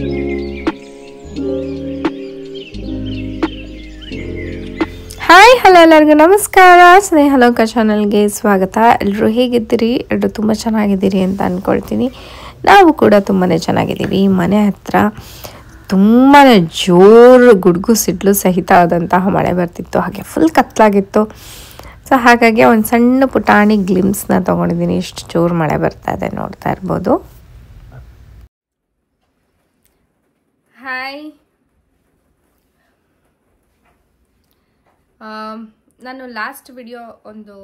Hi hello ಎಲ್ಲರಿಗೂ ನಮಸ್ಕಾರ. ಸ್ನೇಹ ಲೋಕ ಚಾನಲ್ಗೆ ಸ್ವಾಗತ. ಎಲ್ಲರೂ ಹೇಗಿದ್ದೀರಿ? ಎಲ್ಲರೂ ತುಂಬ ಚೆನ್ನಾಗಿದ್ದೀರಿ ಅಂತ ಅಂದ್ಕೊಳ್ತೀನಿ. ನಾವು ಕೂಡ ತುಂಬಾ ಚೆನ್ನಾಗಿದ್ದೀವಿ. ಮನೆ ಹತ್ರ ತುಂಬಾ ಜೋರು ಗುಡುಗು ಸಿಡ್ಲು ಸಹಿತ ಆದಂತಹ ಮಳೆ ಬರ್ತಿತ್ತು. ಹಾಗೆ ಫುಲ್ ಕತ್ತಲಾಗಿತ್ತು. ಸೊ ಹಾಗಾಗಿ ಒಂದು ಸಣ್ಣ ಪುಟಾಣಿ ಗ್ಲಿಮ್ಸ್ನ ತೊಗೊಂಡಿದ್ದೀನಿ. ಎಷ್ಟು ಜೋರು ಮಳೆ ಬರ್ತಾ ಇದೆ ನೋಡ್ತಾ ಇರ್ಬೋದು. ಹಾಯ್, ನಾನು ಲಾಸ್ಟ್ ವಿಡಿಯೋ ಒಂದು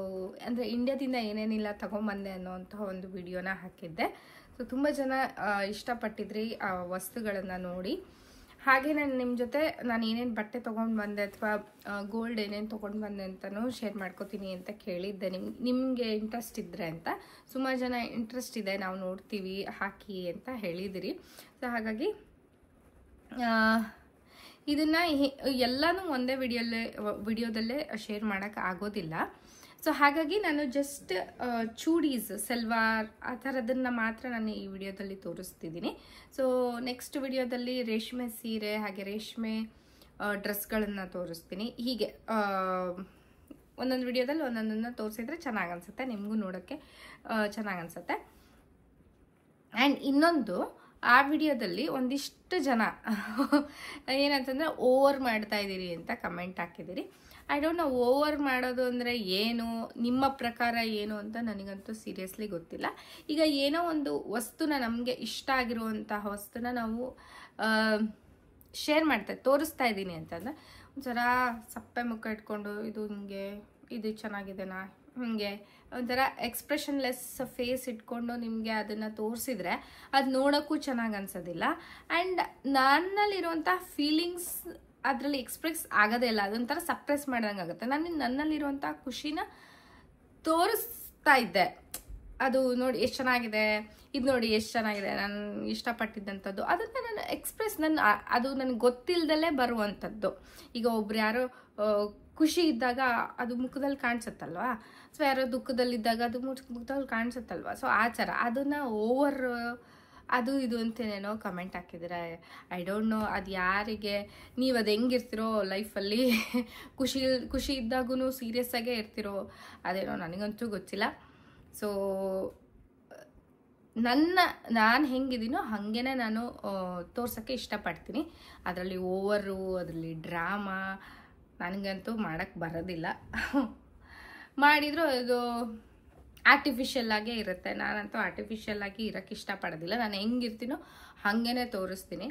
ಅಂದರೆ ಇಂಡಿಯಾದಿಂದ ಏನೇನಿಲ್ಲ ತೊಗೊಂಬಂದೆ ಅನ್ನೋಂತಹ ಒಂದು ವಿಡಿಯೋನ ಹಾಕಿದ್ದೆ. ಸೊ ತುಂಬ ಜನ ಇಷ್ಟಪಟ್ಟಿದ್ರಿ ಆ ವಸ್ತುಗಳನ್ನು ನೋಡಿ. ಹಾಗೆ ನಾನು ನಿಮ್ಮ ಜೊತೆ ನಾನು ಏನೇನು ಬಟ್ಟೆ ತೊಗೊಂಡು ಬಂದೆ ಅಥವಾ ಗೋಲ್ಡ್ ಏನೇನು ತೊಗೊಂಡು ಬಂದೆ ಅಂತಲೂ ಶೇರ್ ಮಾಡ್ಕೋತೀನಿ ಅಂತ ಕೇಳಿದ್ದೆ. ನಿಮಗೆ ಇಂಟ್ರೆಸ್ಟ್ ಇದ್ದರೆ ಅಂತ. ಸುಮಾರು ಜನ ಇಂಟ್ರೆಸ್ಟ್ ಇದೆ, ನಾವು ನೋಡ್ತೀವಿ ಹಾಕಿ ಅಂತ ಹೇಳಿದಿರಿ. ಸೊ ಹಾಗಾಗಿ ಇದನ್ನು ಎಲ್ಲನೂ ಒಂದೇ ವಿಡಿಯೋದಲ್ಲೇ ಶೇರ್ ಮಾಡೋಕ್ಕೆ ಆಗೋದಿಲ್ಲ. ಸೊ ಹಾಗಾಗಿ ನಾನು ಜಸ್ಟ್ ಚೂಡೀಸ್, ಸಲ್ವಾರ್ ಆ ಥರದನ್ನು ಮಾತ್ರ ನಾನು ಈ ವಿಡಿಯೋದಲ್ಲಿ ತೋರಿಸ್ತಿದ್ದೀನಿ. ಸೊ ನೆಕ್ಸ್ಟ್ ವಿಡಿಯೋದಲ್ಲಿ ರೇಷ್ಮೆ ಸೀರೆ ಹಾಗೆ ರೇಷ್ಮೆ ಡ್ರೆಸ್ಗಳನ್ನು ತೋರಿಸ್ತೀನಿ. ಹೀಗೆ ಒಂದೊಂದು ವಿಡಿಯೋದಲ್ಲಿ ಒಂದೊಂದನ್ನು ತೋರಿಸಿದ್ರೆ ಚೆನ್ನಾಗಿ ಅನಿಸುತ್ತೆ, ನಿಮಗೂ ನೋಡೋಕ್ಕೆ ಚೆನ್ನಾಗಿ ಅನಿಸುತ್ತೆ. ಆ್ಯಂಡ್ ಇನ್ನೊಂದು, ಆ ವಿಡಿಯೋದಲ್ಲಿ ಒಂದಿಷ್ಟು ಜನ ಏನಂತಂದರೆ ಓವರ್ ಮಾಡ್ತಾ ಇದ್ದೀರಿ ಅಂತ ಕಮೆಂಟ್ ಹಾಕಿದ್ದೀರಿ. ಐ ಡೋಂಟ್ ನೋ ಓವರ್ ಮಾಡೋದು ಅಂದರೆ ಏನು, ನಿಮ್ಮ ಪ್ರಕಾರ ಏನು ಅಂತ ನನಗಂತೂ ಸೀರಿಯಸ್ಲಿ ಗೊತ್ತಿಲ್ಲ. ಈಗ ಏನೋ ಒಂದು ವಸ್ತುನ, ನಮಗೆ ಇಷ್ಟ ಆಗಿರುವಂತಹ ವಸ್ತುನ ನಾವು ಶೇರ್ ತೋರಿಸ್ತಾ ಇದ್ದೀನಿ ಅಂತಂದರೆ ಒಂಥರ ಸಪ್ಪೆ ಮುಖ ಇಟ್ಕೊಂಡು ಇದು ಹಿಂಗೆ, ಇದು ಚೆನ್ನಾಗಿದೆನಾ, ಹೀಗೆ ಒಂಥರ ಎಕ್ಸ್ಪ್ರೆಷನ್ಲೆಸ್ ಫೇಸ್ ಇಟ್ಕೊಂಡು ನಿಮಗೆ ಅದನ್ನು ತೋರಿಸಿದ್ರೆ ಅದು ನೋಡೋಕ್ಕೂ ಚೆನ್ನಾಗಿ ಅನ್ಸೋದಿಲ್ಲ. ಆ್ಯಂಡ್ ನನ್ನಲ್ಲಿರುವಂಥ ಫೀಲಿಂಗ್ಸ್ ಅದರಲ್ಲಿ ಎಕ್ಸ್ಪ್ರೆಸ್ ಆಗೋದೇ ಇಲ್ಲ. ಅದೊಂಥರ ಸಪ್ರೆಸ್ ಮಾಡ್ದಂಗೆ ಆಗುತ್ತೆ. ನಾನು ನನ್ನಲ್ಲಿರುವಂಥ ಖುಷಿನ ತೋರಿಸ್ತಾ ಇದ್ದೆ. ಅದು ನೋಡಿ ಎಷ್ಟು ಚೆನ್ನಾಗಿದೆ, ಇದು ನೋಡಿ ಎಷ್ಟು ಚೆನ್ನಾಗಿದೆ, ನಾನು ಇಷ್ಟಪಟ್ಟಿದ್ದಂಥದ್ದು ಅದನ್ನು ನಾನು ಎಕ್ಸ್ಪ್ರೆಸ್, ಅದು ನನಗೆ ಗೊತ್ತಿಲ್ಲದಲ್ಲೇ ಬರುವಂಥದ್ದು. ಈಗ ಒಬ್ರು ಯಾರೋ ಖುಷಿ ಇದ್ದಾಗ ಅದು ಮುಖದಲ್ಲಿ ಕಾಣಿಸುತ್ತಲ್ವಾ, ಸೊ ಯಾರೋ ದುಃಖದಲ್ಲಿದ್ದಾಗ ಅದು ಮುಖದಲ್ಲಿ ಕಾಣಿಸುತ್ತಲ್ವ. ಸೊ ಆ ಥರ ಅದನ್ನು ಓವರ್ ಅದು ಇದು ಅಂತೇನೇನೋ ಕಮೆಂಟ್ ಹಾಕಿದ್ದೀರಾ. ಐ ಡೋಂಟ್ ನೋ ಅದು ಯಾರಿಗೆ, ನೀವು ಅದು ಹೆಂಗಿರ್ತಿರೋ ಲೈಫಲ್ಲಿ, ಖುಷಿ ಇದ್ದಾಗೂ ಸೀರಿಯಸ್ ಆಗೇ ಇರ್ತಿರೋ ಅದೇನೋ ನನಗಂತೂ ಗೊತ್ತಿಲ್ಲ. ಸೊ ನಾನು ಹೆಂಗಿದ್ದೀನೋ ಹಾಗೇ ನಾನು ತೋರ್ಸೋಕ್ಕೆ ಇಷ್ಟಪಡ್ತೀನಿ. ಅದರಲ್ಲಿ ಓವರು, ಅದರಲ್ಲಿ ಡ್ರಾಮಾ ನನಗಂತೂ ಮಾಡೋಕ್ಕೆ ಬರೋದಿಲ್ಲ. ಮಾಡಿದರೂ ಅದು ಆರ್ಟಿಫಿಷಿಯಲ್ ಆಗೇ ಇರುತ್ತೆ. ನಾನಂತೂ ಆರ್ಟಿಫಿಷಿಯಲ್ ಆಗಿ ಇರೋಕ್ಕೆ ಇಷ್ಟಪಡೋದಿಲ್ಲ. ನಾನು ಹೆಂಗಿರ್ತೀನೋ ಹಾಗೇ ತೋರಿಸ್ತೀನಿ.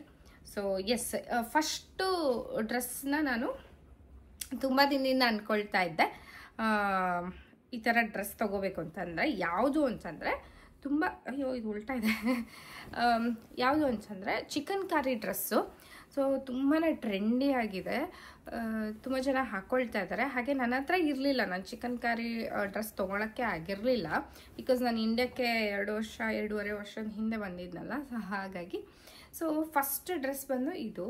ಸೊ ಎಸ್, ಫಸ್ಟು ಡ್ರೆಸ್ನ ನಾನು ತುಂಬ ದಿನದಿಂದ ಅಂದ್ಕೊಳ್ತಾ ಇದ್ದೆ ಈ ಥರ ಡ್ರೆಸ್ ತೊಗೋಬೇಕು ಅಂತಂದರೆ. ಯಾವುದು ಅಂತಂದರೆ ತುಂಬ, ಅಯ್ಯೋ ಇದು ಉಲ್ಟಾ ಇದೆ, ಯಾವುದು ಅಂತಂದರೆ ಚಿಕನ್ ಕಾರಿ ಡ್ರೆಸ್ಸು. ಸೊ ತುಂಬಾ ಟ್ರೆಂಡಿ ಆಗಿದೆ, ತುಂಬ ಜನ ಹಾಕ್ಕೊಳ್ತಾ ಇದ್ದಾರೆ. ಹಾಗೆ ನನ್ನ ಹತ್ರ ಇರಲಿಲ್ಲ, ನಾನು ಚಿಕನ್ ಕಾರಿ ಡ್ರೆಸ್ ತೊಗೊಳಕ್ಕೆ ಆಗಿರಲಿಲ್ಲ. ಬಿಕಾಸ್ ನಾನು ಇಂಡಿಯಾಕ್ಕೆ 2-2.5 ವರ್ಷದ ಹಿಂದೆ ಬಂದಿದ್ನಲ್ಲ. ಸೊ ಹಾಗಾಗಿ ಸೊ ಫಸ್ಟ್ ಡ್ರೆಸ್ ಬಂದು ಇದು.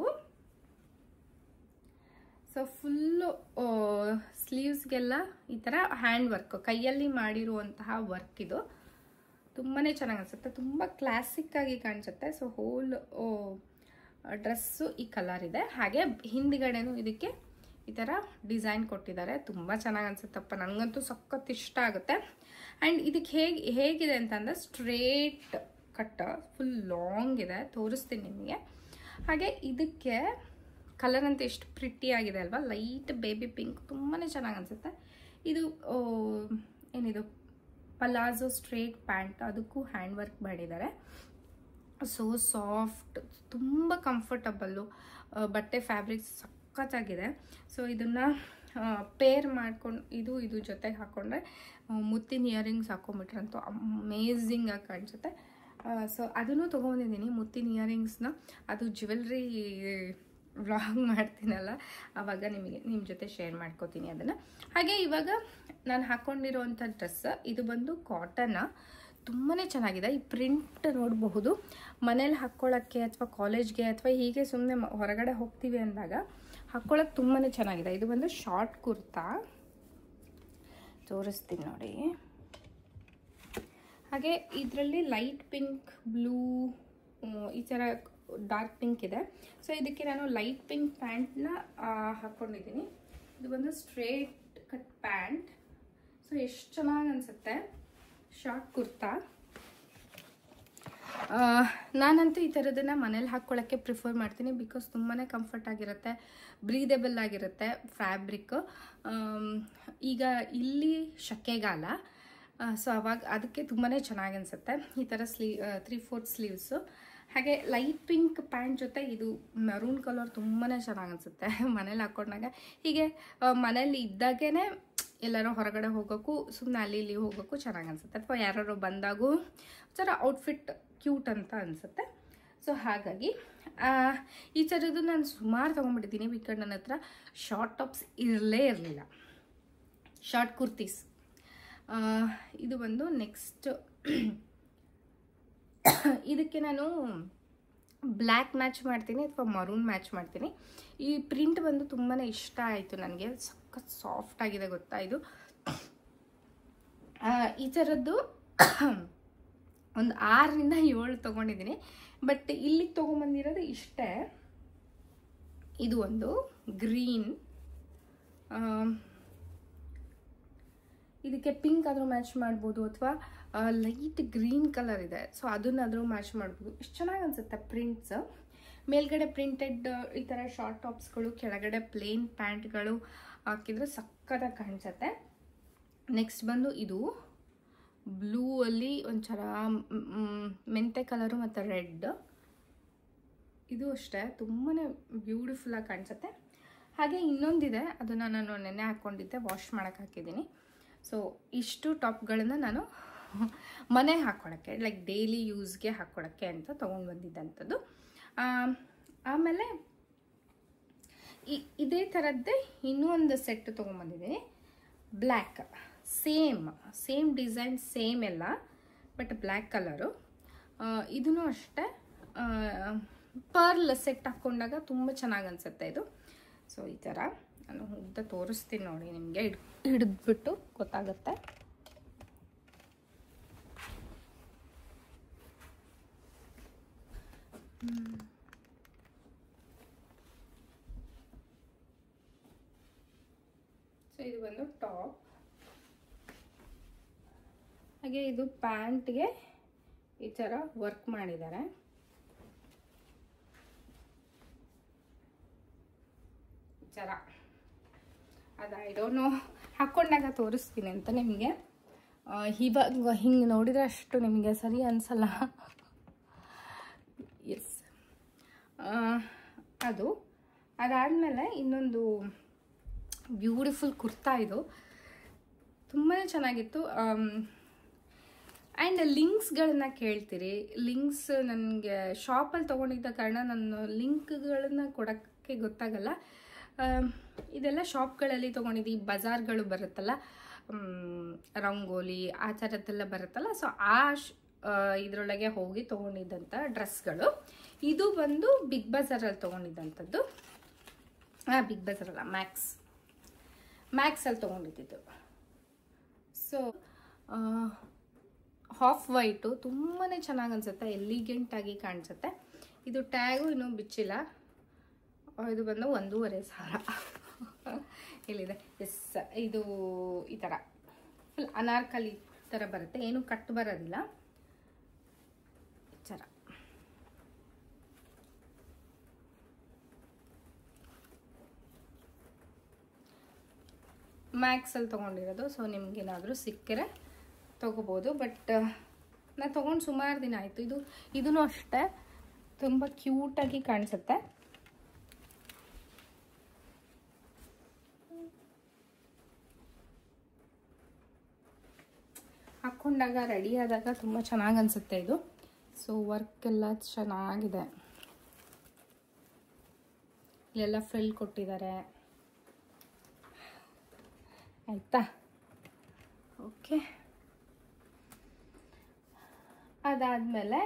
ಸೊ ಫುಲ್ಲು ಸ್ಲೀವ್ಸ್ಗೆಲ್ಲ ಈ ಥರ ಹ್ಯಾಂಡ್ ವರ್ಕ್, ಕೈಯಲ್ಲಿ ಮಾಡಿರುವಂತಹ ವರ್ಕ್. ಇದು ತುಂಬಾ ಚೆನ್ನಾಗಿ ಅನಿಸುತ್ತೆ, ತುಂಬ ಕ್ಲಾಸಿಕ್ಕಾಗಿ ಕಾಣಿಸುತ್ತೆ. ಸೊ ಹೋಲ್ ಡ್ರೆಸ್ಸು ಈ ಕಲರ್ ಇದೆ. ಹಾಗೆ ಹಿಂದ್ಗಡೆನೂ ಇದಕ್ಕೆ ಈ ಥರ ಡಿಸೈನ್ ಕೊಟ್ಟಿದ್ದಾರೆ. ತುಂಬ ಚೆನ್ನಾಗಿ ಅನಿಸುತ್ತಪ್ಪ, ನನಗಂತೂ ಸಖತ್ ಇಷ್ಟ ಆಗುತ್ತೆ. ಆ್ಯಂಡ್ ಇದಕ್ಕೆ ಹೇಗಿದೆ ಅಂತಂದರೆ ಸ್ಟ್ರೇಟ್ ಕಟ್, ಫುಲ್ ಲಾಂಗ್ ಇದೆ, ತೋರಿಸ್ತೀನಿ ನಿಮಗೆ. ಹಾಗೆ ಇದಕ್ಕೆ ಕಲರ್ ಅಂತ ಎಷ್ಟು ಪ್ರಿಟ್ಟಿ ಆಗಿದೆ ಅಲ್ವಾ, ಲೈಟ್ ಬೇಬಿ ಪಿಂಕ್, ತುಂಬಾ ಚೆನ್ನಾಗಿ ಅನಿಸುತ್ತೆ. ಇದು ಏನಿದು ಪಲಾಜೋ ಸ್ಟ್ರೇಟ್ ಪ್ಯಾಂಟ್, ಅದಕ್ಕೂ ಹ್ಯಾಂಡ್ ವರ್ಕ್ ಮಾಡಿದ್ದಾರೆ. ಸೋ ಸಾಫ್ಟ್, ತುಂಬ ಕಂಫರ್ಟಬಲ್ಲು, ಬಟ್ಟೆ ಫ್ಯಾಬ್ರಿಕ್ಸ್ ಸಖತ್ತಾಗಿದೆ. ಸೊ ಇದನ್ನು ಪೇರ್ ಮಾಡ್ಕೊಂಡು ಇದು ಜೊತೆಗೆ ಹಾಕ್ಕೊಂಡ್ರೆ ಮುತ್ತಿನ ಇಯರಿಂಗ್ಸ್ ಹಾಕೊಂಡ್ಬಿಟ್ರಂತೂ ಅಮೇಝಿಂಗಾಗಿ ಕಾಣಿಸುತ್ತೆ. ಸೊ ಅದನ್ನು ತೊಗೊಂಡಿದ್ದೀನಿ, ಮುತ್ತಿನ ಇಯರಿಂಗ್ಸ್ನ. ಅದು ಜ್ಯುವೆಲ್ರಿ ವ್ಲಾಗ್ ಮಾಡ್ತೀನಲ್ಲ ಆವಾಗ ನಿಮ್ಮ ಜೊತೆ ಶೇರ್ ಮಾಡ್ಕೋತೀನಿ ಅದನ್ನು. ಹಾಗೆ ಇವಾಗ ನಾನು ಹಾಕ್ಕೊಂಡಿರೋವಂಥ ಡ್ರೆಸ್ ಇದು ಬಂದು ಕಾಟನ್ನ, ತುಂಬಾ ಚೆನ್ನಾಗಿದೆ. ಈ ಪ್ರಿಂಟ್ ನೋಡಬಹುದು, ಮನೇಲಿ ಹಾಕ್ಕೊಳ್ಳೋಕ್ಕೆ ಅಥವಾ ಕಾಲೇಜ್ಗೆ ಅಥವಾ ಹೀಗೆ ಸುಮ್ಮನೆ ಹೊರಗಡೆ ಹೋಗ್ತೀವಿ ಅಂದಾಗ ಹಾಕ್ಕೊಳ್ಳೋಕೆ ತುಂಬಾ ಚೆನ್ನಾಗಿದೆ. ಇದು ಬಂದು ಶಾರ್ಟ್ ಕುರ್ತಾ, ತೋರಿಸ್ತೀನಿ ನೋಡಿ. ಹಾಗೆ ಇದರಲ್ಲಿ ಲೈಟ್ ಪಿಂಕ್, ಬ್ಲೂ ಈ ಥರ ಡಾರ್ಕ್ ಪಿಂಕ್ ಇದೆ. ಸೊ ಇದಕ್ಕೆ ನಾನು ಲೈಟ್ ಪಿಂಕ್ ಪ್ಯಾಂಟ್ನ ಹಾಕ್ಕೊಂಡಿದ್ದೀನಿ. ಇದು ಬಂದು ಸ್ಟ್ರೇಟ್ ಕಟ್ ಪ್ಯಾಂಟ್. ಸೊ ಎಷ್ಟು ಚೆನ್ನಾಗಿ ಅನಿಸುತ್ತೆ, ಶಾರ್ಟ್ ಕುರ್ತಾ. ನಾನಂತೂ ಈ ಥರದನ್ನು ಮನೇಲಿ ಹಾಕ್ಕೊಳ್ಳೋಕ್ಕೆ ಪ್ರಿಫರ್ ಮಾಡ್ತೀನಿ, ಬಿಕಾಸ್ ತುಂಬಾ ಕಂಫರ್ಟ್ ಆಗಿರುತ್ತೆ, ಬ್ರೀದೆಬಲ್ ಆಗಿರುತ್ತೆ ಫ್ಯಾಬ್ರಿಕ್. ಈಗ ಇಲ್ಲಿ ಶೆಕೆಗಾಲ, ಸೊ ಅವಾಗ ಅದಕ್ಕೆ ತುಂಬಾ ಚೆನ್ನಾಗಿ ಅನಿಸುತ್ತೆ. ಈ ಥರ 3/4 ಸ್ಲೀವ್ಸು, ಹಾಗೆ ಲೈಟ್ ಪಿಂಕ್ ಪ್ಯಾಂಟ್ ಜೊತೆ ಇದು ಮೆರೂನ್ ಕಲರ್ ತುಂಬಾ ಚೆನ್ನಾಗಿ ಅನಿಸುತ್ತೆ ಮನೇಲಿ ಹಾಕ್ಕೊಂಡಾಗ. ಹೀಗೆ ಮನೇಲಿ ಇದ್ದಾಗೇ ಎಲ್ಲರೂ ಹೊರಗಡೆ ಹೋಗೋಕ್ಕೂ, ಸುಮ್ಮನೆ ಅಲ್ಲಿ ಇಲ್ಲಿ ಹೋಗೋಕ್ಕೂ ಚೆನ್ನಾಗಿ ಅನಿಸುತ್ತೆ, ಅಥವಾ ಯಾರು ಬಂದಾಗೂ ಒಂಥರ ಔಟ್ಫಿಟ್ ಕ್ಯೂಟ್ ಅಂತ ಅನಿಸುತ್ತೆ. ಸೊ ಹಾಗಾಗಿ ಈ ಥರದ್ದು ನಾನು ಸುಮಾರು ತೊಗೊಂಡ್ಬಿಟ್ಟಿದ್ದೀನಿ, ಬಿಕಾಸ್ ನನ್ನ ಹತ್ರ ಶಾರ್ಟ್ ಟಾಪ್ಸ್ ಇರಲಿಲ್ಲ, ಶಾರ್ಟ್ ಕುರ್ತೀಸ್. ಇದು ಬಂದು ನೆಕ್ಸ್ಟ್ ಇದಕ್ಕೆ ನಾನು ಬ್ಲ್ಯಾಕ್ ಮ್ಯಾಚ್ ಮಾಡ್ತೀನಿ ಅಥವಾ ಮರೂನ್ ಮ್ಯಾಚ್ ಮಾಡ್ತೀನಿ. ಈ ಪ್ರಿಂಟ್ ಬಂದು ತುಂಬಾ ಇಷ್ಟ ಆಯಿತು ನನಗೆ, ಸಖತ್ ಸಾಫ್ಟ್ ಆಗಿದೆ ಗೊತ್ತಾ ಇದು. ಈ ಥರದ್ದು ಒಂದು 6ರಿಂದ 7 ತೊಗೊಂಡಿದ್ದೀನಿ, ಬಟ್ ಇಲ್ಲಿಗೆ ತೊಗೊಂಬಂದಿರೋದು ಇಷ್ಟೇ. ಇದು ಒಂದು ಗ್ರೀನ್, ಇದಕ್ಕೆ ಪಿಂಕ್ ಆದರೂ ಮ್ಯಾಚ್ ಮಾಡ್ಬೋದು, ಅಥವಾ ಲೈಟ್ ಗ್ರೀನ್ ಕಲರ್ ಇದೆ, ಸೊ ಅದನ್ನಾದರೂ ಮ್ಯಾಚ್ ಮಾಡ್ಬೋದು. ಎಷ್ಟು ಚೆನ್ನಾಗಿ ಅನಿಸುತ್ತೆ ಪ್ರಿಂಟ್ಸ್. ಮೇಲ್ಗಡೆ ಪ್ರಿಂಟೆಡ್ ಈ ಥರ ಶಾರ್ಟ್ ಟಾಪ್ಸ್ಗಳು, ಕೆಳಗಡೆ ಪ್ಲೇನ್ ಪ್ಯಾಂಟ್ಗಳು ಹಾಕಿದ್ರೆ ಸಕ್ಕತ್ತಾಗಿ ಕಾಣಿಸುತ್ತೆ. ನೆಕ್ಸ್ಟ್ ಬಂದು ಇದು ಬ್ಲೂ ಅಲ್ಲಿ ಒಂಥರ ಮೆಂತೆ ಕಲರು ಮತ್ತು ರೆಡ್, ಇದು ಅಷ್ಟೇ ತುಂಬಾ ಬ್ಯೂಟಿಫುಲ್ಲಾಗಿ ಕಾಣಿಸುತ್ತೆ. ಹಾಗೆ ಇನ್ನೊಂದಿದೆ, ಅದನ್ನು ನಾನು ನೆನ್ನೆ ಹಾಕ್ಕೊಂಡಿದ್ದೆ, ವಾಶ್ ಮಾಡೋಕ್ಕೆ ಹಾಕಿದ್ದೀನಿ. ಸೊ ಇಷ್ಟು ಟಾಪ್ಗಳನ್ನು ನಾನು ಮನೆಗೆ ಹಾಕ್ಕೊಳ್ಳೋಕ್ಕೆ, ಲೈಕ್ ಡೈಲಿ ಯೂಸ್ಗೆ ಹಾಕ್ಕೊಳ್ಳೋಕ್ಕೆ ಅಂತ ತೊಗೊಂಡು ಬಂದಿದ್ದಂಥದ್ದು. ಆಮೇಲೆ ಇದೇ ಥರದ್ದೇ ಇನ್ನೂ ಒಂದು ಸೆಟ್ ತೊಗೊಂಡ್ಬಂದಿದ್ದೀನಿ, ಬ್ಲ್ಯಾಕ್, ಸೇಮ್ ಡಿಸೈನ್, ಸೇಮ್ ಎಲ್ಲ, ಬಟ್ ಬ್ಲ್ಯಾಕ್ ಕಲರು. ಇದೂ ಅಷ್ಟೇ ಪರ್ಲ್ ಸೆಟ್ ಹಾಕ್ಕೊಂಡಾಗ ತುಂಬ ಚೆನ್ನಾಗಿ ಅನಿಸುತ್ತೆ ಇದು. ಸೊ ಈ ಥರ ನಾನು ಉದ್ದ ತೋರಿಸ್ತೀನಿ ನೋಡಿ, ನಿಮಗೆ ಹಿಡಿದ್ಬಿಟ್ಟು ಗೊತ್ತಾಗುತ್ತೆ. ಸೊ ಇದು ಬಂದು ಟಾಪ್, ಹಾಗೆ ಇದು ಪ್ಯಾಂಟ್ಗೆ ಈ ಥರ ವರ್ಕ್ ಮಾಡಿದ್ದಾರೆ. ಈ ಥರ ಅದು ಐ ಡೋಂಟ್ ನೋ, ಹಾಕ್ಕೊಂಡಾಗ ತೋರಿಸ್ತೀನಿ ಅಂತ ನಿಮಗೆ. ಇವಾಗ ಹಿಂಗೆ ನೋಡಿದ್ರೆ ಅಷ್ಟು ನಿಮಗೆ ಸರಿ ಅನಿಸಲ್ಲ. ಎಸ್, ಅದಾದಮೇಲೆ ಇನ್ನೊಂದು ಬ್ಯೂಟಿಫುಲ್ ಕುರ್ತಾ, ಇದು ತುಂಬಾ ಚೆನ್ನಾಗಿತ್ತು. ಆ್ಯಂಡ್ ಲಿಂಕ್ಸ್ಗಳನ್ನ ಕೇಳ್ತೀರಿ, ಲಿಂಕ್ಸ್ ನನಗೆ ಶಾಪಲ್ಲಿ ತೊಗೊಂಡಿದ್ದ ಕಾರಣ ನಾನು ಲಿಂಕ್ಗಳನ್ನು ಕೊಡೋಕ್ಕೆ ಗೊತ್ತಾಗಲ್ಲ. ಇದೆಲ್ಲ ಶಾಪ್ಗಳಲ್ಲಿ ತೊಗೊಂಡಿದ್ದು, ಬಜಾರ್ಗಳು ಬರುತ್ತಲ್ಲ, ರಂಗೋಲಿ ಆ ಥರದ್ದೆಲ್ಲ ಬರುತ್ತಲ್ಲ, ಸೊ ಇದರೊಳಗೆ ಹೋಗಿ ತೊಗೊಂಡಿದ್ದಂಥ ಡ್ರೆಸ್ಗಳು. ಇದು ಬಂದು ಬಿಗ್ ಬಜಾರಲ್ಲಿ ತೊಗೊಂಡಿದ್ದಂಥದ್ದು, ಬಿಗ್ ಬಜಾರಲ್ಲ, ಮ್ಯಾಕ್ಸಲ್ಲಿ ತೊಗೊಂಡಿದ್ದು. ಸೊ ಹಾಫ್ ವೈಟು ತುಂಬಾ ಚೆನ್ನಾಗಿ ಅನಿಸುತ್ತೆ, ಎಲಿಗೆಂಟಾಗಿ ಕಾಣಿಸುತ್ತೆ. ಇದು ಟ್ಯಾಗು ಇನ್ನೂ ಬಿಚ್ಚಿಲ್ಲ. ಇದು ಬಂದು 1,500 ಇಲ್ಲಿದೆ. ಎಸ್, ಇದು ಈ ಥರ ಫುಲ್ ಅನಾರ್ಕಲಿ ಥರ ಬರುತ್ತೆ, ಏನು ಕಟ್ ಬರೋದಿಲ್ಲ. ಈ ಥರ ಮ್ಯಾಕ್ಸಲ್ಲಿ ತೊಗೊಂಡಿರೋದು. ಸೊ ನಿಮ್ಗೇನಾದರೂ ಸಿಕ್ಕರೆ ತೊಗೋಬೋದು, ಬಟ್ ನಾನು ತೊಗೊಂಡು ಸುಮಾರು ದಿನ ಆಯಿತು. ಇದೂ ಅಷ್ಟೇ ತುಂಬ ಕ್ಯೂಟಾಗಿ ಕಾಣಿಸುತ್ತೆ. ಹಾಕ್ಕೊಂಡಾಗ, ರೆಡಿ ಆದಾಗ ತುಂಬ ಚೆನ್ನಾಗಿ ಅನಿಸುತ್ತೆ ಇದು. ಸೊ ವರ್ಕ್ ಎಲ್ಲ ಚೆನ್ನಾಗಿದೆ, ಇಲ್ಲೆಲ್ಲ ಫ್ರಿಲ್ ಕೊಟ್ಟಿದ್ದಾರೆ ಆಯಿತಾ. ಓಕೆ, ಅದಾದಮೇಲೆ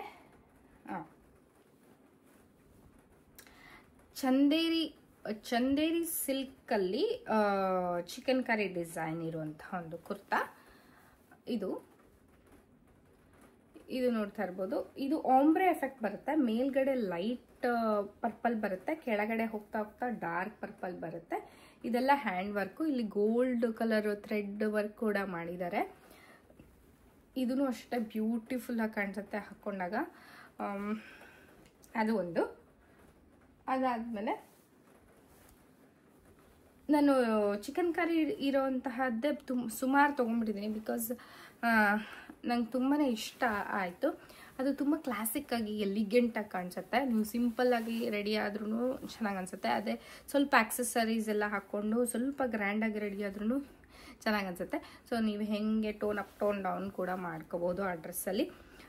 ಚಂದೇರಿ ಸಿಲ್ಕಲ್ಲಿ ಚಿಕನ್ ಕರಿ ಡಿಸೈನ್ ಇರುವಂತಹ ಒಂದು ಕುರ್ತಾ. ಇದು ನೋಡ್ತಾ ಇರ್ಬೋದು, ಇದು ಆಂಬ್ರೆ ಎಫೆಕ್ಟ್ ಬರುತ್ತೆ. ಮೇಲ್ಗಡೆ ಲೈಟ್ ಪರ್ಪಲ್ ಬರುತ್ತೆ, ಕೆಳಗಡೆ ಹೋಗ್ತಾ ಹೋಗ್ತಾ ಡಾರ್ಕ್ ಪರ್ಪಲ್ ಬರುತ್ತೆ. ಇದೆಲ್ಲ ಹ್ಯಾಂಡ್ ವರ್ಕು. ಇಲ್ಲಿ ಗೋಲ್ಡ್ ಕಲರ್ ಥ್ರೆಡ್ ವರ್ಕ್ ಕೂಡ ಮಾಡಿದ್ದಾರೆ. ಇದೂ ಅಷ್ಟೇ ಬ್ಯೂಟಿಫುಲ್ ಆಗಿ ಕಾಣಿಸುತ್ತೆ ಹಾಕೊಂಡಾಗ. ಅದು ಒಂದು. ಅದಾದಮೇಲೆ ನಾನು ಚಿಕನ್ ಕರಿ ಇರೋಂತಹದ್ದೇ ಸುಮಾರು ತೊಗೊಂಡ್ಬಿಟ್ಟಿದ್ದೀನಿ. ಬಿಕಾಸ್ ನಂಗೆ ತುಂಬಾ ಇಷ್ಟ ಆಯಿತು. ಅದು ತುಂಬ ಕ್ಲಾಸಿಕ್ಕಾಗಿ ಎಲಿಗೆಂಟಾಗಿ ಕಾಣಿಸುತ್ತೆ. ನೀವು ಸಿಂಪಲ್ಲಾಗಿ ರೆಡಿ ಆದ್ರೂ ಚೆನ್ನಾಗಿ ಅನಿಸುತ್ತೆ. ಅದೇ ಸ್ವಲ್ಪ ಆಕ್ಸೆಸರೀಸ್ ಎಲ್ಲ ಹಾಕ್ಕೊಂಡು ಸ್ವಲ್ಪ ಗ್ರ್ಯಾಂಡಾಗಿ ರೆಡಿ ಆದ್ರೂ ಚೆನ್ನಾಗಿ ಅನಿಸುತ್ತೆ. ಸೊ ನೀವು ಹೇಗೆ ಟೋನ್ ಅಪ್ ಟೋನ್ ಡೌನ್ ಕೂಡ ಮಾಡ್ಕೋಬೋದು ಆ ಡ್ರೆಸ್ಸಲ್ಲಿ.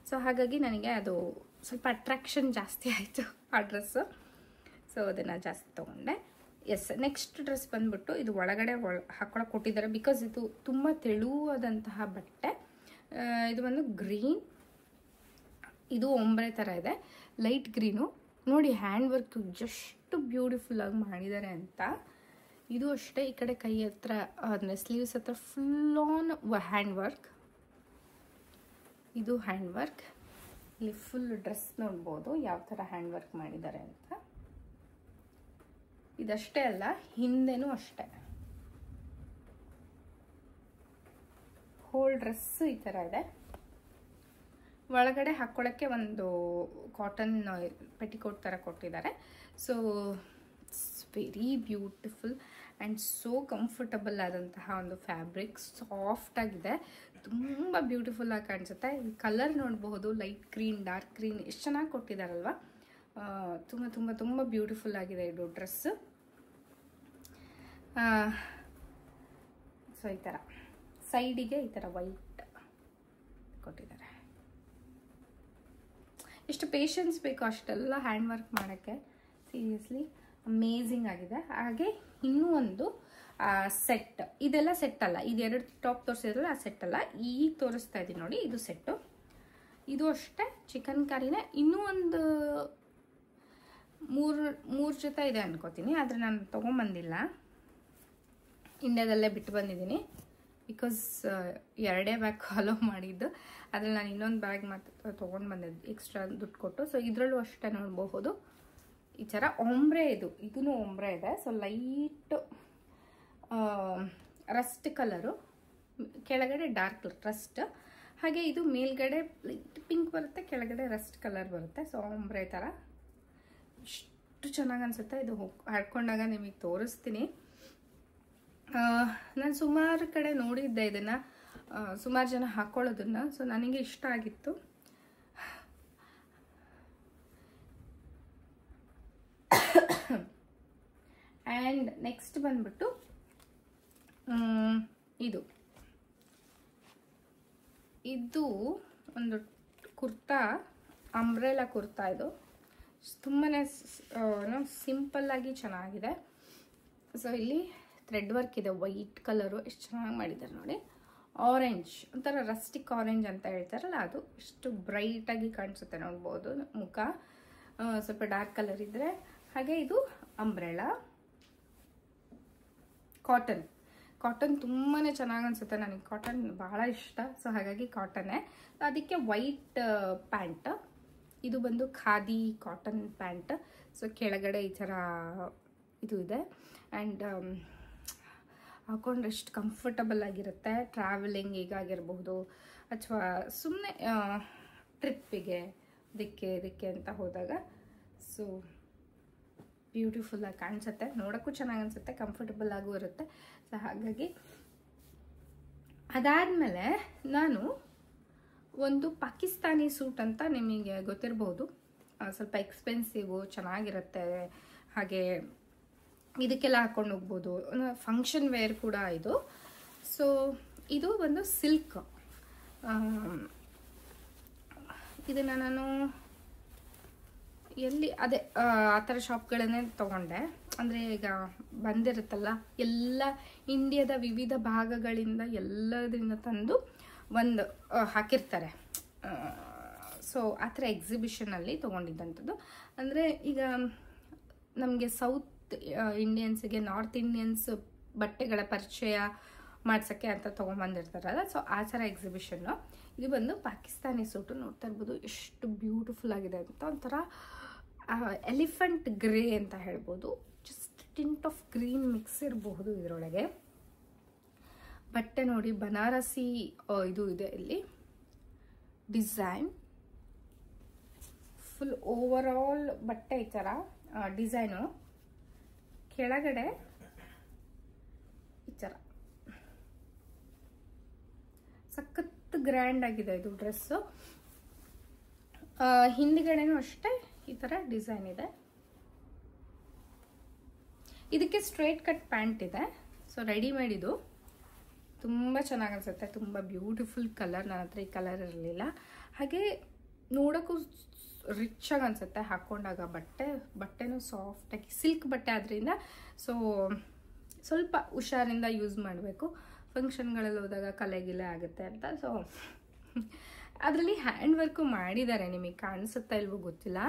ಸೊ ಹಾಗಾಗಿ ನನಗೆ ಅದು ಸ್ವಲ್ಪ ಅಟ್ರಾಕ್ಷನ್ ಜಾಸ್ತಿ ಆಯಿತು ಆ ಡ್ರೆಸ್ಸು. ಸೊ ಅದನ್ನು ಜಾಸ್ತಿ ತೊಗೊಂಡೆ. ಎಸ್, ನೆಕ್ಸ್ಟ್ ಡ್ರೆಸ್ ಬಂದ್ಬಿಟ್ಟು ಇದು ಒಳಗಡೆ ಹಾಕ್ಕೊಳಕ್ಕೆ ಕೊಟ್ಟಿದ್ದಾರೆ. ಬಿಕಾಸ್ ಇದು ತುಂಬ ತೆಳುವಾದಂತಹ ಬಟ್ಟೆ. ಇದು ಬಂದು ಗ್ರೀನ್, ಇದು ಒಂಬ್ರೆ ಥರ ಇದೆ, ಲೈಟ್ ಗ್ರೀನು. ನೋಡಿ ಹ್ಯಾಂಡ್ ವರ್ಕ್ ಎಷ್ಟು ಬ್ಯೂಟಿಫುಲ್ಲಾಗಿ ಮಾಡಿದ್ದಾರೆ ಅಂತ. ಇದು ಅಷ್ಟೇ, ಈ ಕಡೆ ಕೈ ಹತ್ರ ಅಂದರೆ ಸ್ಲೀವ್ಸ್ ಹತ್ರ ಫುಲ್ ಆನ್ ಹ್ಯಾಂಡ್ ವರ್ಕ್. ಇದು ಹ್ಯಾಂಡ್ ವರ್ಕ್. ಇಲ್ಲಿ ಫುಲ್ ಡ್ರೆಸ್ ನೋಡ್ಬೋದು ಯಾವ ಥರ ಹ್ಯಾಂಡ್ ವರ್ಕ್ ಮಾಡಿದ್ದಾರೆ ಅಂತ. ಇದಷ್ಟೇ ಅಲ್ಲ, ಹಿಂದೆನೂ ಅಷ್ಟೇ ಹೋಲ್ ಡ್ರೆಸ್ಸು ಈ ಥರ ಇದೆ. ಒಳಗಡೆ ಹಾಕ್ಕೊಳ್ಳೋಕ್ಕೆ ಒಂದು ಕಾಟನ್ ಪೆಟಿಕೋಟ್ ಥರ ಕೊಟ್ಟಿದ್ದಾರೆ. So it's very beautiful and so comfortable ಆದಂತಹ ಒಂದು ಫ್ಯಾಬ್ರಿಕ್. ಸಾಫ್ಟಾಗಿದೆ, ತುಂಬ ಬ್ಯೂಟಿಫುಲ್ಲಾಗಿ ಕಾಣಿಸುತ್ತೆ. ಈ ಕಲರ್ ನೋಡಬಹುದು, ಲೈಟ್ ಗ್ರೀನ್, ಡಾರ್ಕ್ ಗ್ರೀನ್, ಎಷ್ಟು ಚೆನ್ನಾಗಿ ಕೊಟ್ಟಿದ್ದಾರಲ್ವ. ತುಂಬ ತುಂಬ ತುಂಬ ಬ್ಯೂಟಿಫುಲ್ ಆಗಿದೆ ಇದು ಡ್ರೆಸ್ಸು. ಸೊ ಈ ಥರ ಸೈಡಿಗೆ ಈ ಥರ ವೈಟ್ ಕೊಟ್ಟಿದ್ದಾರೆ. ಎಷ್ಟು ಪೇಷನ್ಸ್ ಬೇಕೋ ಅಷ್ಟೆಲ್ಲ ಹ್ಯಾಂಡ್ ವರ್ಕ್ ಮಾಡೋಕ್ಕೆ. ಸೀರಿಯಸ್ಲಿ ಅಮೇಝಿಂಗ್ ಆಗಿದೆ. ಹಾಗೆ ಇನ್ನೂ ಒಂದು ಸೆಟ್. ಇದೆಲ್ಲ ಸೆಟ್ ಅಲ್ಲ, ಇದೆರಡು ಟಾಪ್ ತೋರಿಸಿದ್ರಲ್ಲ ಆ ಸೆಟ್ ಅಲ್ಲ, ಈಗ ತೋರಿಸ್ತಾ ಇದ್ದೀನಿ ನೋಡಿ, ಇದು ಸೆಟ್ಟು. ಇದು ಅಷ್ಟೇ ಚಿಕನ್ ಕರಿನೇ. ಇನ್ನೂ ಒಂದು ಮೂರು ಜೊತೆ ಇದೆ ಅನ್ಕೋತೀನಿ, ಆದರೆ ನಾನು ತೊಗೊಂಬಂದಿಲ್ಲ, ಇಂಡಿಯಾದಲ್ಲೇ ಬಿಟ್ಟು ಬಂದಿದ್ದೀನಿ. ಬಿಕಾಸ್ 2 ಬ್ಯಾಗ್ ಅಲೋ ಮಾಡಿದ್ದು, ಅದ್ರಲ್ಲಿ ನಾನು ಇನ್ನೊಂದು ಬ್ಯಾಗ್ ಮಾತ್ರ ತೊಗೊಂಡು ಬಂದಿದ್ದು ಎಕ್ಸ್ಟ್ರಾ ದುಡ್ಡು ಕೊಟ್ಟು. ಸೊ ಇದರಲ್ಲೂ ಅಷ್ಟೇ ನೋಡಬಹುದು ಈ ಥರ ಒಂಬ್ರೆ. ಇದೂ ಒಂಬ್ರೆ ಇದೆ. ಸೊ ಲೈಟ್ ರಸ್ಟ್ ಕಲರು, ಕೆಳಗಡೆ ಡಾರ್ಕ್ ರಸ್ಟ್. ಹಾಗೆ ಇದು ಮೇಲ್ಗಡೆ ಲೈಟ್ ಪಿಂಕ್ ಬರುತ್ತೆ, ಕೆಳಗಡೆ ರಸ್ಟ್ ಕಲರ್ ಬರುತ್ತೆ. ಸೊ ಒಂಬ್ರೆ ಥರ ಎಷ್ಟು ಚೆನ್ನಾಗಿ ಅನಿಸುತ್ತೆ. ಇದು ಹಾಡ್ಕೊಂಡಾಗ ನಿಮಗೆ ತೋರಿಸ್ತೀನಿ. ನಾನು ಸುಮಾರು ಕಡೆ ನೋಡಿದ್ದೆ ಇದನ್ನು, ಸುಮಾರು ಜನ ಹಾಕ್ಕೊಳ್ಳೋದನ್ನು. ಸೊ ನನಗೆ ಇಷ್ಟ ಆಗಿತ್ತು. ಆ್ಯಂಡ್ ನೆಕ್ಸ್ಟ್ ಬಂದ್ಬಿಟ್ಟು ಇದು ಒಂದು ಕುರ್ತಾ, ಅಂಬ್ರೆಲಾ ಕುರ್ತಾ. ಇದು ತುಂಬಾ ಸಿಂಪಲ್ಲಾಗಿ ಚೆನ್ನಾಗಿದೆ. ಸೊ ಇಲ್ಲಿ ಥ್ರೆಡ್ ವರ್ಕ್ ಇದೆ, ವೈಟ್ ಕಲರು, ಎಷ್ಟು ಚೆನ್ನಾಗಿ ಮಾಡಿದ್ದಾರೆ ನೋಡಿ. ಆರೆಂಜ್, ಒಂಥರ ರಸ್ಟಿಕ್ ಆರೆಂಜ್ ಅಂತ ಹೇಳ್ತಾರಲ್ಲ ಅದು, ಎಷ್ಟು ಬ್ರೈಟಾಗಿ ಕಾಣಿಸುತ್ತೆ ನೋಡ್ಬೋದು ಮುಖ. ಸ್ವಲ್ಪ ಡಾರ್ಕ್ ಕಲರ್ ಇದ್ದರೆ. ಹಾಗೆ ಇದು ಅಂಬ್ರೆಲಾ ಕಾಟನ್ ತುಂಬಾ ಚೆನ್ನಾಗಿ ಅನಿಸುತ್ತೆ. ನನಗೆ ಕಾಟನ್ ಭಾಳ ಇಷ್ಟ. ಸೊ ಹಾಗಾಗಿ ಕಾಟನ್ನೇ. ಅದಕ್ಕೆ ವೈಟ್ ಪ್ಯಾಂಟ್. ಇದು ಬಂದು ಖಾದಿ ಕಾಟನ್ ಪ್ಯಾಂಟ್. ಸೊ ಕೆಳಗಡೆ ಈ ಥರ ಇದು ಇದೆ. ಆ್ಯಂಡ್ ಹಾಕೊಂಡ್ರೆ ಎಷ್ಟು ಕಂಫರ್ಟಬಲ್ ಆಗಿರುತ್ತೆ. ಟ್ರಾವೆಲಿಂಗ್ ಈಗಾಗಿರ್ಬಹುದು, ಅಥವಾ ಸುಮ್ಮನೆ ಟ್ರಿಪ್ಪಿಗೆ ಇದಕ್ಕೆ ಅಂತ ಹೋದಾಗ. ಸೊ ಬ್ಯೂಟಿಫುಲ್ಲಾಗಿ ಕಾಣಿಸುತ್ತೆ, ನೋಡೋಕ್ಕೂ ಚೆನ್ನಾಗಿ ಅನಿಸುತ್ತೆ, ಕಂಫರ್ಟಬಲ್ ಆಗೂ ಇರುತ್ತೆ. ಸೊ ಹಾಗಾಗಿ ಅದಾದಮೇಲೆ ನಾನು ಒಂದು ಪಾಕಿಸ್ತಾನಿ ಸೂಟ್ ಅಂತ ನಿಮಗೆ ಗೊತ್ತಿರಬಹುದು, ಸ್ವಲ್ಪ ಎಕ್ಸ್ಪೆನ್ಸಿವು, ಚೆನ್ನಾಗಿರುತ್ತೆ. ಹಾಗೆ ಇದಕ್ಕೆಲ್ಲ ಹಾಕ್ಕೊಂಡು ಹೋಗ್ಬೋದು, ಫಂಕ್ಷನ್ ವೇರ್ ಕೂಡ ಇದು. ಸೊ ಇದು ಒಂದು ಸಿಲ್ಕ್. ಇದನ್ನು ನಾನು ಅದೇ ಆ ಥರ ಶಾಪ್ಗಳನ್ನೇ ತೊಗೊಂಡೆ. ಅಂದರೆ ಈಗ ಬಂದಿರುತ್ತಲ್ಲ, ಎಲ್ಲ ಇಂಡಿಯಾದ ವಿವಿಧ ಭಾಗಗಳಿಂದ ಎಲ್ಲದರಿಂದ ತಂದು ಒಂದು ಹಾಕಿರ್ತಾರೆ. ಸೊ ಆ ಥರ ಎಕ್ಸಿಬಿಷನಲ್ಲಿ ತೊಗೊಂಡಿದ್ದಂಥದ್ದು. ಅಂದರೆ ಈಗ ನಮಗೆ ಸೌತ್ ಇಂಡಿಯನ್ಸ್ಗೆ ನಾರ್ತ್ ಇಂಡಿಯನ್ಸ್ ಬಟ್ಟೆಗಳ ಪರಿಚಯ ಮಾಡ್ಸೋಕ್ಕೆ ಅಂತ ತೊಗೊಂಬಂದಿರ್ತಾರಲ್ಲ, ಸೊ ಆ ಥರ ಎಕ್ಸಿಬಿಷನ್ನು. ಇದು ಬಂದು ಪಾಕಿಸ್ತಾನಿ ಸೂಟು. ನೋಡ್ತಾ ಇರ್ಬೋದು ಎಷ್ಟು ಬ್ಯೂಟಿಫುಲ್ ಆಗಿದೆ ಅಂತ. ಒಂಥರ ಎಲಿಫೆಂಟ್ ಗ್ರೇ ಅಂತ ಹೇಳ್ಬೋದು. Just tint of green mix ಇರಬಹುದು ಇದರೊಳಗೆ. ಬಟ್ಟೆ ನೋಡಿ ಬನಾರಸಿ ಇದು ಇದೆ ಇಲ್ಲಿ ಡಿಸೈನ್. ಫುಲ್ ಓವರ್ ಆಲ್ ಬಟ್ಟೆ ಈ ಥರ ಡಿಸೈನು. ಕೆಳಗಡೆ ಈ ಥರ ಸಖತ್ ಗ್ರ್ಯಾಂಡ್ ಆಗಿದೆ ಇದು ಡ್ರೆಸ್ಸು. ಹಿಂದ್ಗಡೆನೂ ಅಷ್ಟೇ ಈ ಥರ ಡಿಸೈನ್ ಇದೆ. ಇದಕ್ಕೆ ಸ್ಟ್ರೇಟ್ ಕಟ್ ಪ್ಯಾಂಟ್ ಇದೆ. ಸೊ ರೆಡಿಮೇಡ್ ಇದು. ತುಂಬ ಚೆನ್ನಾಗಿ ಅನಿಸುತ್ತೆ. ತುಂಬ ಬ್ಯೂಟಿಫುಲ್ ಕಲರ್. ನನ್ನ ಹತ್ರ ಈ ಕಲರ್ ಇರಲಿಲ್ಲ. ಹಾಗೆ ನೋಡೋಕ್ಕೂ ರಿಚಾಗಿ ಅನಿಸುತ್ತೆ ಹಾಕ್ಕೊಂಡಾಗ. ಬಟ್ಟೆನೂ ಸಾಫ್ಟಾಗಿ ಸಿಲ್ಕ್ ಬಟ್ಟೆ ಆದ್ದರಿಂದ ಸೊ ಸ್ವಲ್ಪ ಹುಷಾರಿಂದ ಯೂಸ್ ಮಾಡಬೇಕು. ಫಂಕ್ಷನ್ಗಳಲ್ಲಿ ಹೋದಾಗ ಕಲೆಗಿಲೆ ಆಗುತ್ತೆ ಅಂತ. ಸೊ ಅದರಲ್ಲಿ ಹ್ಯಾಂಡ್ ವರ್ಕು ಮಾಡಿದ್ದಾರೆ. ನಿಮಗೆ ಕಾಣಿಸುತ್ತಾ ಇಲ್ವೋ ಗೊತ್ತಿಲ್ಲ.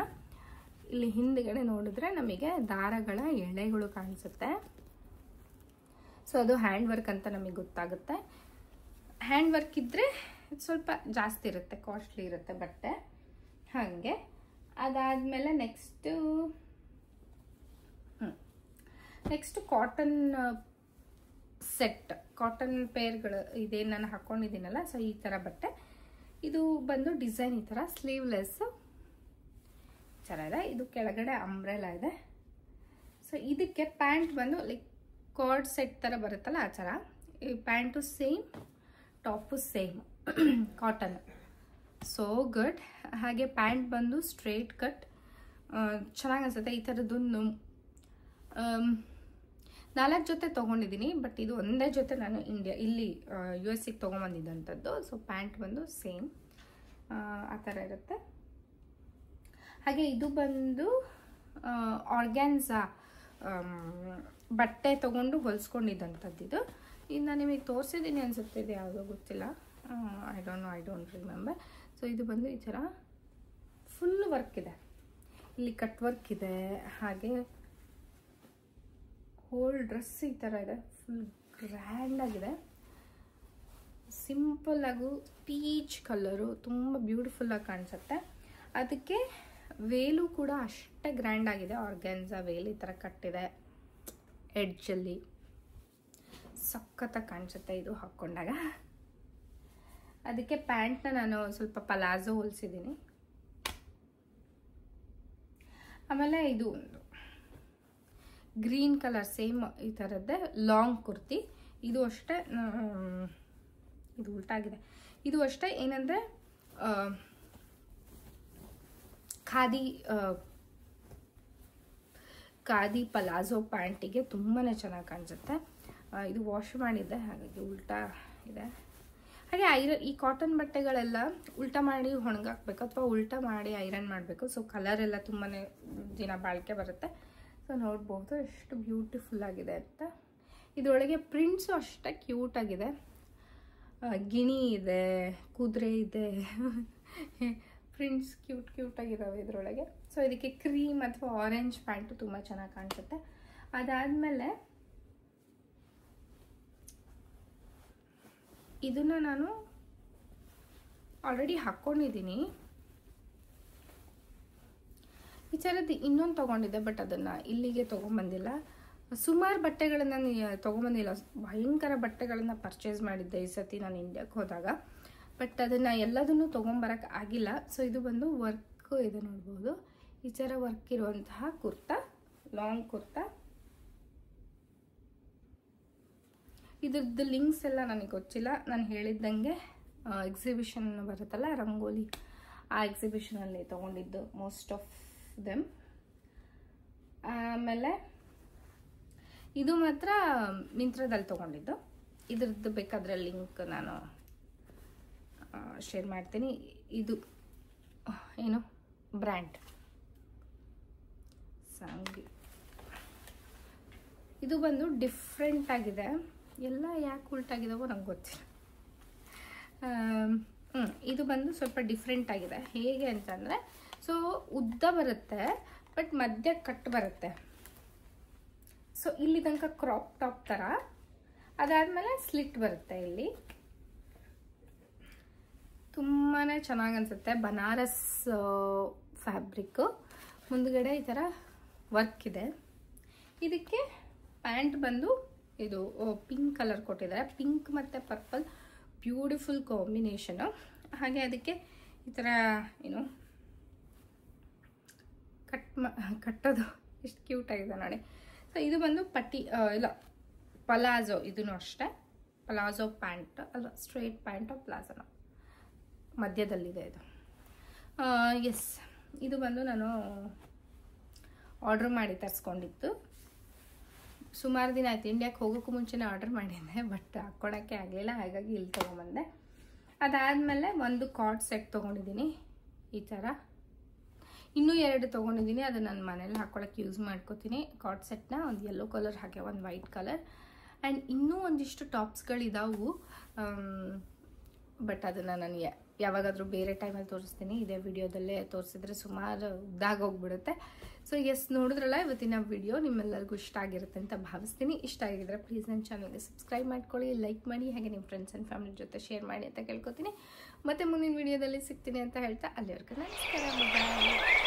ಇಲ್ಲಿ ಹಿಂದ್ಗಡೆ ನೋಡಿದ್ರೆ ನಮಗೆ ದಾರಗಳ ಎಳೆಗಳು ಕಾಣಿಸುತ್ತೆ. ಸೊ ಅದು ಹ್ಯಾಂಡ್ ವರ್ಕ್ ಅಂತ ನಮಗೆ ಗೊತ್ತಾಗುತ್ತೆ. ಹ್ಯಾಂಡ್ ವರ್ಕ್ ಇದ್ದರೆ ಸ್ವಲ್ಪ ಜಾಸ್ತಿ ಇರುತ್ತೆ, ಕಾಸ್ಟ್ಲಿ ಇರುತ್ತೆ ಬಟ್ಟೆ. ಹಾಗೆ ಅದಾದಮೇಲೆ ನೆಕ್ಸ್ಟ್ ಕಾಟನ್ ಸೆಟ್, ಕಾಟನ್ ಪೇರ್ಗಳು ಇದೇನು ನಾನು ಹಾಕ್ಕೊಂಡಿದ್ದೀನಲ್ಲ, ಸೊ ಈ ಥರ ಬಟ್ಟೆ. ಇದು ಬಂದು ಡಿಸೈನ್ ಈ ಥರ ಸ್ಲೀವ್ಲೆಸ್ಸು ಚೆನ್ನಾಗಿದೆ. ಇದು ಕೆಳಗಡೆ ಅಂಬ್ರೆಲಾ ಇದೆ. ಸೊ ಇದಕ್ಕೆ ಪ್ಯಾಂಟ್ ಬಂದು ಲೈಕ್ ಕಾರ್ಡ್ ಸೆಟ್ ಥರ ಬರುತ್ತಲ್ಲ ಆ ಥರ. ಈ pant same, top same, cotton. So good. ಹಾಗೆ ಪ್ಯಾಂಟ್ ಬಂದು ಸ್ಟ್ರೇಟ್ ಕಟ್, ಚೆನ್ನಾಗಿ ಅನಿಸುತ್ತೆ. ಈ ಥರದ್ದೊಂದು 4 ಜೊತೆ ತೊಗೊಂಡಿದ್ದೀನಿ. ಬಟ್ ಇದು ಒಂದೇ ಜೊತೆ ನಾನು ಇಲ್ಲಿ US ತೊಗೊಂಬಂದಿದ್ದಂಥದ್ದು. ಸೊ ಪ್ಯಾಂಟ್ ಬಂದು ಸೇಮ್ ಆ ಥರ ಇರುತ್ತೆ. ಹಾಗೆ ಇದು ಬಂದು ಆರ್ಗ್ಯಾನ್ಸಾ ಬಟ್ಟೆ ತೊಗೊಂಡು ಹೊಲಿಸ್ಕೊಂಡಿದ್ದಂಥದ್ದು. ಇದು ನಾನು ನಿಮಗೆ ತೋರಿಸಿದ್ದೀನಿ ಅನಿಸುತ್ತೆ. ಇದು ಯಾವುದೋ ಗೊತ್ತಿಲ್ಲ. I don't remember. ಸೊ ಇದು ಬಂದು ಈ ಥರ ಫುಲ್ ವರ್ಕ್ ಇದೆ. ಇಲ್ಲಿ ಕಟ್ ವರ್ಕ್ ಇದೆ. ಹಾಗೆ ಹೋಲ್ ಡ್ರೆಸ್ ಈ ಥರ ಇದೆ. ಫುಲ್ ಗ್ರ್ಯಾಂಡ್ ಆಗಿದೆ. ಸಿಂಪಲ್ ಆಗು ಪೀಚ್ ಕಲರು, ತುಂಬ ಬ್ಯೂಟಿಫುಲ್ಲಾಗಿ ಕಾಣಿಸುತ್ತೆ. ಅದಕ್ಕೆ ವೇಲು ಕೂಡ ಅಷ್ಟೇ ಗ್ರ್ಯಾಂಡ್ ಆಗಿದೆ. ಆರ್ಗ್ಯಾನ್ಸಾ ವೇಲ್ ಈ ಥರ ಕಟ್ಟಿದೆ ಎಡ್ಜಲ್ಲಿ. ಸಖತ್ತಾಗಿ ಕಾಣಿಸುತ್ತೆ ಇದು ಹಾಕ್ಕೊಂಡಾಗ. ಅದಕ್ಕೆ ಪ್ಯಾಂಟ್ನ ನಾನು ಸ್ವಲ್ಪ ಪಲಾಜೋ ಹೊಲಿಸಿದ್ದೀನಿ. ಆಮೇಲೆ ಇದು ಒಂದು ಗ್ರೀನ್ ಕಲರ್ ಸೇಮ್ ಈ ಥರದ್ದೇ ಲಾಂಗ್ ಕುರ್ತಿ. ಇದು ಅಷ್ಟೇ, ಇದು ಉಲ್ಟಾಗಿದೆ. ಇದು ಅಷ್ಟೇ ಏನಂದರೆ ಖಾದಿ ಪಲಾಜೋ ಪ್ಯಾಂಟಿಗೆ ತುಂಬಾ ಚೆನ್ನಾಗಿ ಕಾಣಿಸುತ್ತೆ. ಇದು ವಾಶ್ ಮಾಡಿದ್ದೆ, ಹಾಗಾಗಿ ಉಲ್ಟಾ ಇದೆ. ಹಾಗೆ ಈ ಕಾಟನ್ ಬಟ್ಟೆಗಳೆಲ್ಲ ಉಲ್ಟಾ ಮಾಡಿ ಒಣಗಾಕ್ಬೇಕು ಅಥವಾ ಉಲ್ಟಾ ಮಾಡಿ ಐರನ್ ಮಾಡಬೇಕು. ಸೊ ಕಲರೆಲ್ಲ ತುಂಬಾ ದಿನ ಬಾಳಿಕೆ ಬರುತ್ತೆ. ಸೊ ನೋಡ್ಬೋದು ಎಷ್ಟು ಬ್ಯೂಟಿಫುಲ್ ಆಗಿದೆ ಅಂತ. ಇದರೊಳಗೆ ಪ್ರಿಂಟ್ಸು ಅಷ್ಟೇ ಕ್ಯೂಟ್ ಆಗಿದೆ. ಗಿಣಿ ಇದೆ, ಕುದುರೆ ಇದೆ, ಪ್ರಿಂಟ್ಸ್ ಕ್ಯೂಟ್ ಆಗಿದ್ದಾವೆ ಇದರೊಳಗೆ. ಸೊ ಇದಕ್ಕೆ ಕ್ರೀಮ್ ಅಥವಾ ಆರೆಂಜ್ ಪ್ಯಾಂಟು ತುಂಬ ಚೆನ್ನಾಗಿ ಕಾಣಿಸುತ್ತೆ. ಅದಾದಮೇಲೆ ಇದನ್ನು ನಾನು ಆಲ್ರೆಡಿ ಹಾಕ್ಕೊಂಡಿದ್ದೀನಿ. ಈ ಥರದ್ದು ಇನ್ನೊಂದು ತೊಗೊಂಡಿದ್ದೆ, ಬಟ್ ಅದನ್ನು ಇಲ್ಲಿಗೆ ತೊಗೊಂಬಂದಿಲ್ಲ. ಸುಮಾರು ಬಟ್ಟೆಗಳನ್ನು ತೊಗೊಂಬಂದಿಲ್ಲ. ಭಯಂಕರ ಬಟ್ಟೆಗಳನ್ನು ಪರ್ಚೇಸ್ ಮಾಡಿದ್ದೆ ಈ ಸತಿ ನಾನು ಇಂಡಿಯಾಕ್ಕೆ ಹೋದಾಗ. ಬಟ್ ಅದನ್ನು ಎಲ್ಲದನ್ನು ತೊಗೊಂಬರೋಕ್ಕೆ ಆಗಿಲ್ಲ. ಸೊ ಇದು ಬಂದು ವರ್ಕ್ ಇದೆ ನೋಡ್ಬೋದು. ಈ ಥರ ವರ್ಕ್ ಇರುವಂತಹ ಕುರ್ತಾ, ಲಾಂಗ್ ಕುರ್ತಾ. ಇದ್ರದ್ದು ಲಿಂಕ್ಸ್ ಎಲ್ಲ ನನಗೆ ಗೊತ್ತಿಲ್ಲ. ನಾನು ಹೇಳಿದ್ದಂಗೆ ಎಕ್ಸಿಬಿಷನ್ ಬರುತ್ತಲ್ಲ ರಂಗೋಲಿ, ಆ ಎಕ್ಸಿಬಿಷನಲ್ಲಿ ತೊಗೊಂಡಿದ್ದು ಮೋಸ್ಟ್ ಆಫ್ ದೆಮ್. ಆಮೇಲೆ ಇದು ಮಾತ್ರ ಮಿಂತ್ರದಲ್ಲಿ ತೊಗೊಂಡಿದ್ದು. ಇದ್ರದ್ದು ಬೇಕಾದರೆ ಲಿಂಕ್ ನಾನು ಶೇರ್ ಮಾಡ್ತೀನಿ. ಇದು ಏನು ಬ್ರ್ಯಾಂಡ್ ಸಂಗಿ. ಇದು ಬಂದು ಡಿಫ್ರೆಂಟ್ ಆಗಿದೆ. ಎಲ್ಲ ಯಾಕೆ ಉಲ್ಟಾಗಿದಾವೋ ನಂಗೆ ಗೊತ್ತಿಲ್ಲ. ಇದು ಬಂದು ಸ್ವಲ್ಪ ಡಿಫ್ರೆಂಟ್ ಆಗಿದೆ. ಹೇಗೆ ಅಂತಂದರೆ, ಸೊ ಉದ್ದ ಬರುತ್ತೆ ಬಟ್ ಮಧ್ಯ ಕಟ್ ಬರುತ್ತೆ. ಸೊ ಇಲ್ಲಿ ತನಕ ಕ್ರಾಪ್ ಟಾಪ್ ಥರ, ಅದಾದಮೇಲೆ ಸ್ಲಿಟ್ ಬರುತ್ತೆ ಇಲ್ಲಿ. ತುಂಬಾ ಚೆನ್ನಾಗಿ ಅನಿಸುತ್ತೆ. ಬನಾರಸ್ ಫ್ಯಾಬ್ರಿಕ್ಕು. ಮುಂದ್ಗಡೆ ಈ ಥರ ವರ್ಕ್ ಇದೆ. ಇದಕ್ಕೆ ಪ್ಯಾಂಟ್ ಬಂದು ಇದು ಪಿಂಕ್ ಕಲರ್ ಕೊಟ್ಟಿದ್ದಾರೆ. ಪಿಂಕ್ ಮತ್ತು ಪರ್ಪಲ್ ಬ್ಯೂಟಿಫುಲ್ ಕಾಂಬಿನೇಷನು. ಹಾಗೆ ಅದಕ್ಕೆ ಈ ಥರ ಏನು ಕಟ್ಟೋದು ಎಷ್ಟು ಕ್ಯೂಟ್ ಆಗಿದೆ ನೋಡಿ. ಸೊ ಇದು ಬಂದು ಪಟ್ಟಿ ಇಲ್ಲ ಪಲಾಜೋ. ಇದೂ ಅಷ್ಟೇ ಪಲಾಜೋ ಪ್ಯಾಂಟ್ ಅಲ್ವಾ, ಸ್ಟ್ರೈಟ್ ಪ್ಯಾಂಟು ಪ್ಲಾಜೋನೋ ಮಧ್ಯದಲ್ಲಿದೆ ಇದು. ಎಸ್, ಇದು ಬಂದು ನಾನು ಆರ್ಡ್ರ್ ಮಾಡಿ ತರಿಸ್ಕೊಂಡಿತ್ತು. ಸುಮಾರು ದಿನ ಆಯ್ತು, ಇಂಡಿಯಾಕ್ಕೆ ಹೋಗೋಕ್ಕೂ ಮುಂಚೆನೇ ಆರ್ಡರ್ ಮಾಡಿದ್ದೆ, ಬಟ್ ಹಾಕ್ಕೊಳಕ್ಕೆ ಆಗಲಿಲ್ಲ, ಹಾಗಾಗಿ ಇಲ್ಲಿ ತೊಗೊಂಬಂದೆ. ಅದಾದಮೇಲೆ ಒಂದು ಕಾರ್ಡ್ ಸೆಟ್ ತೊಗೊಂಡಿದ್ದೀನಿ ಈ ಥರ. ಇನ್ನೂ 2 ತೊಗೊಂಡಿದ್ದೀನಿ, ಅದು ನನ್ನ ಮನೇಲಿ ಹಾಕ್ಕೊಳಕ್ಕೆ ಯೂಸ್ ಮಾಡ್ಕೋತೀನಿ. ಕಾರ್ಡ್ ಸೆಟ್ನ ಒಂದು ಯೆಲ್ಲೋ ಕಲರ್ ಹಾಗೆ ಒಂದು ವೈಟ್ ಕಲರ್. ಆ್ಯಂಡ್ ಇನ್ನೂ ಒಂದಿಷ್ಟು ಟಾಪ್ಸ್ಗಳಿದಾವು, ಬಟ್ ಅದನ್ನು ನಾನು ಯಾವಾಗಾದರೂ ಬೇರೆ ಟೈಮಲ್ಲಿ ತೋರಿಸ್ತೀನಿ. ಇದೇ ವಿಡಿಯೋದಲ್ಲೇ ತೋರಿಸಿದ್ರೆ ಸುಮಾರು ಉದ್ದಾಗೋಗ್ಬಿಡುತ್ತೆ. ಸೊ ಎಸ್, ನೋಡಿದ್ರಲ್ಲ ಇವತ್ತಿನ ವಿಡಿಯೋ ನಿಮ್ಮೆಲ್ಲರಿಗೂ ಇಷ್ಟ ಆಗಿರುತ್ತೆ ಅಂತ ಭಾವಿಸ್ತೀನಿ. ಇಷ್ಟ ಆಗಿದ್ರೆ ಪ್ಲೀಸ್ ನನ್ನ ಚಾನಲ್ಗೆ ಸಬ್ಸ್ಕ್ರೈಬ್ ಮಾಡ್ಕೊಳ್ಳಿ, ಲೈಕ್ ಮಾಡಿ, ಹಾಗೆ ನಿಮ್ಮ ಫ್ರೆಂಡ್ಸ್ ಆ್ಯಂಡ್ ಫ್ಯಾಮಿಲಿ ಜೊತೆ ಶೇರ್ ಮಾಡಿ ಅಂತ ಕೇಳ್ಕೊತೀನಿ. ಮತ್ತೆ ಮುಂದಿನ ವಿಡಿಯೋದಲ್ಲಿ ಸಿಗ್ತೀನಿ ಅಂತ ಹೇಳ್ತಾ ಅಲ್ಲಿವರೆಗೂ ನಮಸ್ಕಾರ.